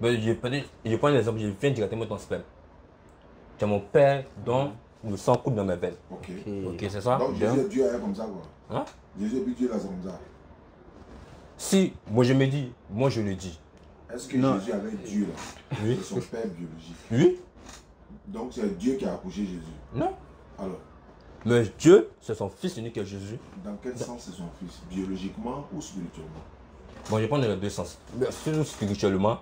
Mais je prends l'exemple, je viens directement de ton sperme. Tu es mon père dont le sang coule dans mes veines. Ok. Ok, c'est ça? Donc Jésus est Dieu est comme ça quoi. Hein? Jésus est Dieu là, c'est comme ça. Si, moi je me dis, moi je le dis. Est-ce que Jésus avait Dieu là? Oui. C'est son père biologique. Oui? Donc c'est Dieu qui a accouché Jésus. Non. Alors, Mais Dieu, c'est son fils unique qui est Jésus. dans quel sens c'est son fils? Biologiquement ou spirituellement? Bon, je prends dans les deux sens. Mais spirituellement,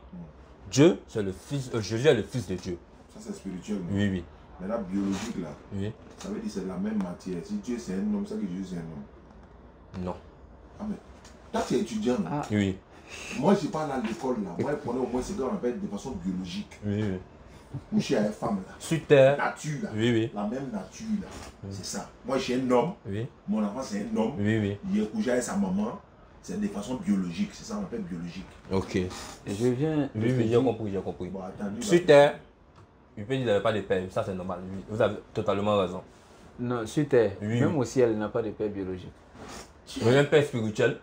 Dieu, c'est le fils, Jésus est le fils de Dieu. Ça c'est spirituel. Non? Oui, oui. Mais là, biologique là, Oui. ça veut dire que c'est la même matière. Si Dieu c'est un homme, ça veut dire que Jésus c'est un homme. Non. Ah mais, toi tu es étudiant. Ah. Oui. Moi je parle à l'école là. Moi je prenais au moins ce qu'on appelle de façon biologique. Oui, oui. Coucher avec femme là. Sur terre. Nature là. Oui, oui. La même nature là. C'est ça. Moi je suis un homme. Oui. Mon enfant c'est un homme. Oui, oui. Il est couché avec sa maman. C'est de façon biologique. C'est ça qu'on appelle biologique. Ok. Je viens. Oui, oui, j'ai compris, j'ai compris. Bon, attendez, Sur terre, il peut dire qu'il n'avait pas de père. Ça, c'est normal. Oui. Vous avez totalement raison. Non, sur terre, Oui. même au ciel, il n'a pas de père biologique. Mais un père spirituel.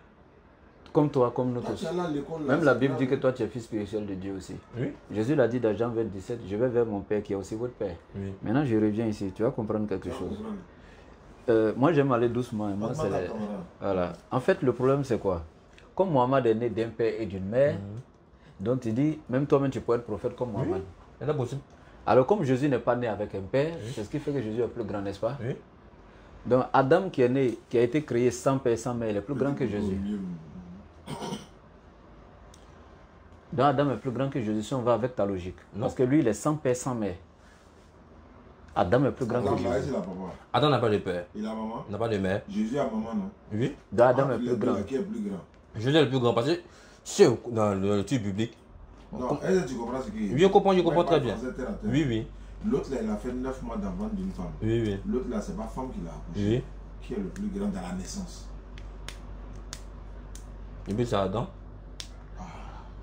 Comme toi, comme nous Là, tous. tu es là à l'école, là, Même la c'est Bible grave. dit que toi, tu es fils spirituel de Dieu aussi. Oui. Jésus l'a dit dans Jean 27, je vais vers mon Père qui est aussi votre Père. Oui. Maintenant, je reviens ici, tu vas comprendre quelque Tu vas chose. comprendre. Moi, j'aime aller doucement. Et moi, Pas c'est de mal, les- camarade. Voilà. En fait, le problème, c'est quoi? Comme Mohamed est né d'un père et d'une mère, donc il dit, même toi-même, tu peux être prophète comme Mohamed. C'est pas possible. Alors, comme Jésus n'est pas né avec un père, c'est ce qui fait que Jésus est plus grand, n'est-ce pas? Oui. Donc, Adam qui est né, qui a été créé sans père et sans mère, il est plus grand que Jésus. Donc, Adam est plus grand que Jésus si on va avec ta logique. Non. Parce que lui, il est sans père, sans mère. Adam est plus grand Adam, que là, Jésus. il a papa. Adam n'a pas de père. Il a maman. Il n'a pas de mère. Jésus a maman, non? Oui. Donc, Adam est Entre les plus deux, grand. là, qui est plus grand? Jésus est le plus grand parce que c'est dans le truc biblique. Non, est-ce que tu comprends ce qu'il dit? Oui, je comprends Ouais, très pas bien. français terre à terre. Oui, oui. L'autre là, il a fait 9 mois dans le ventre d'une femme. Oui, oui. L'autre là, c'est pas femme qui l'a accouché. Oui. Qui est le plus grand dans la naissance? Et puis c'est Adam.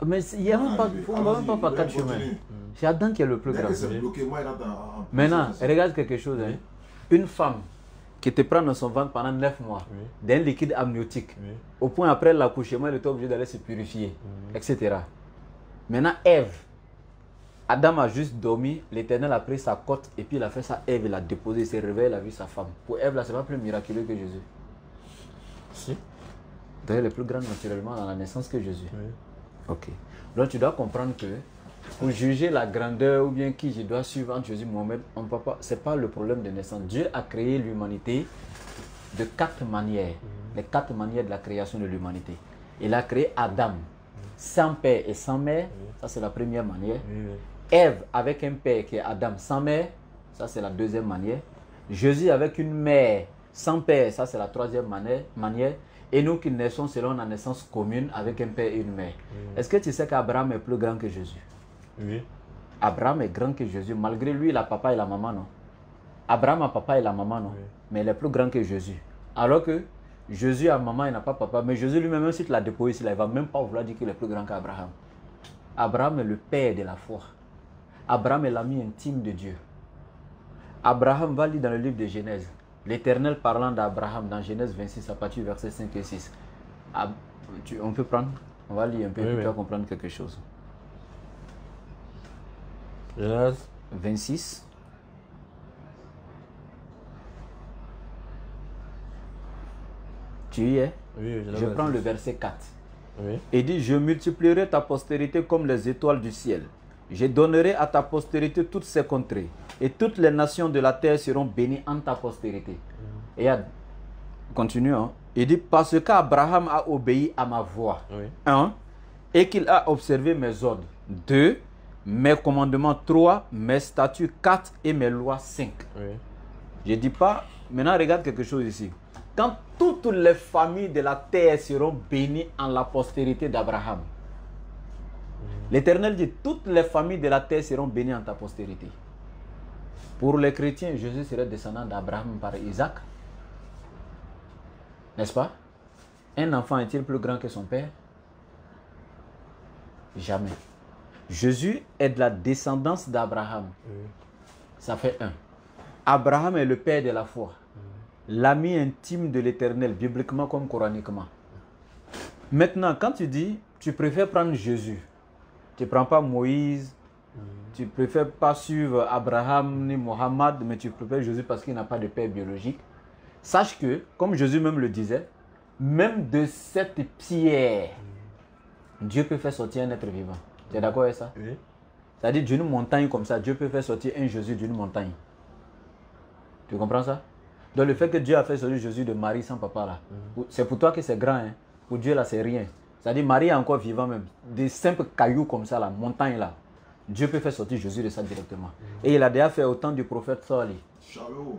Mais il n'y a même pas, Arrivé. faut même pas par Allons-y, quatre chemins. continue. C'est Adam qui est le plus Dès grand. que c'est bloqué, moi, il rentre en Maintenant, puissance. regarde quelque chose. Hein. Une femme qui te prend dans son ventre pendant 9 mois, Oui. d'un liquide amniotique, Oui. au point après l'accouchement, elle était obligée d'aller se purifier, etc. Maintenant, Ève, Adam a juste dormi, l'Éternel a pris sa côte et puis il a fait ça, Ève, il a déposé, il s'est réveillé, il a vu sa femme. Pour Ève, là, c'est pas plus miraculeux que Jésus. Si. Donc, elle est plus grande naturellement dans la naissance que Jésus. Oui. Ok. Donc tu dois comprendre que pour juger la grandeur ou bien qui je dois suivre entre Jésus et Mohamed, on peut pas, c'est pas le problème de naissance. Dieu a créé l'humanité de 4 manières. Les 4 manières de la création de l'humanité. Il a créé Adam sans père et sans mère. Ça c'est la première manière. Oui, oui. Ève avec un père qui est Adam sans mère. Ça c'est la deuxième manière. Jésus avec une mère sans père. Ça c'est la troisième manière. Et nous qui naissons selon la naissance commune avec un père et une mère. Est-ce que tu sais qu'Abraham est plus grand que Jésus? Oui. Abraham est grand que Jésus. Malgré lui, il a papa et la maman, non? Abraham a papa et la maman, non? Oui. Mais il est plus grand que Jésus. Alors que Jésus a maman, il n'a pas papa. Mais Jésus lui-même, même si tu l'as déposé ici, il ne va même pas vouloir dire qu'il est plus grand qu'Abraham. Abraham est le père de la foi. Abraham est l'ami intime de Dieu. Abraham va lire dans le livre de Genèse. L'Éternel parlant d'Abraham dans Genèse 26 à partir du verset 5 et 6. On peut prendre? On va lire un peu, Oui, puis oui. tu vas comprendre quelque chose. Genèse. 26. Tu y es? Oui, Je prends le verset 4. Oui. Il dit, je multiplierai ta postérité comme les étoiles du ciel. Je donnerai à ta postérité toutes ces contrées. Et toutes les nations de la terre seront bénies en ta postérité. Et continuons. Il dit, parce qu'Abraham a obéi à ma voix. Oui. 1. Et qu'il a observé mes ordres. 2. Mes commandements. 3. Mes statuts. 4. Et mes lois. 5. Oui. Je ne dis pas, maintenant regarde quelque chose ici. Quand toutes les familles de la terre seront bénies en la postérité d'Abraham, l'Éternel dit, toutes les familles de la terre seront bénies en ta postérité. Pour les chrétiens, Jésus serait descendant d'Abraham par Isaac. N'est-ce pas? Un enfant est-il plus grand que son père? Jamais. Jésus est de la descendance d'Abraham. Ça fait 1. Abraham est le père de la foi. L'ami intime de l'Éternel, bibliquement comme coraniquement. Maintenant, quand tu dis, tu préfères prendre Jésus, Tu ne prends pas Moïse, tu préfères pas suivre Abraham ni Mohammed, mais tu préfères Jésus parce qu'il n'a pas de père biologique. Sache que, comme Jésus même le disait, même de cette pierre, Dieu peut faire sortir un être vivant. Tu es d'accord avec ça? Oui. C'est-à-dire d'une montagne comme ça, Dieu peut faire sortir un Jésus d'une montagne. Tu comprends ça? Donc le fait que Dieu a fait sortir Jésus de Marie sans papa là, c'est pour toi que c'est grand. Hein? Pour Dieu là, c'est rien. C'est-à-dire Marie est encore vivant même. Des simples cailloux comme ça, la montagne là, Dieu peut faire sortir Jésus de ça directement. Et il a déjà fait autant du prophète Soli.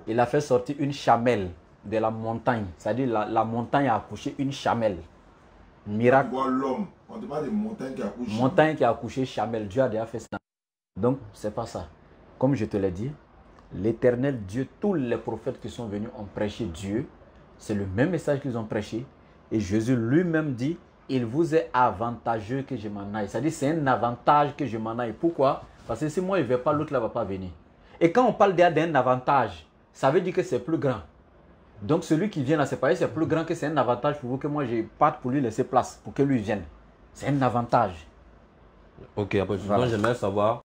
Il a fait sortir une chamelle de la montagne. C'est-à-dire la montagne a accouché une chamelle. Miracle. On voit l'homme. On ne parle pas de montagne qui a accouché. Montagne qui a accouché chamelle. Dieu a déjà fait ça. Donc, c'est pas ça. Comme je te l'ai dit, l'Éternel Dieu, tous les prophètes qui sont venus ont prêché Dieu. C'est le même message qu'ils ont prêché. Et Jésus lui-même dit, il vous est avantageux que je m'en aille. C'est-à-dire, c'est un avantage que je m'en aille. Pourquoi? Parce que si moi, je ne vais pas, l'autre là ne va pas venir. Et quand on parle déjà d'un avantage, ça veut dire que c'est plus grand. Donc, celui qui vient là, c'est pareil, c'est plus grand que c'est un avantage pour vous que moi, je parte pour lui laisser place, pour que lui vienne. C'est un avantage. Ok, après, Voilà. donc j'aimerais savoir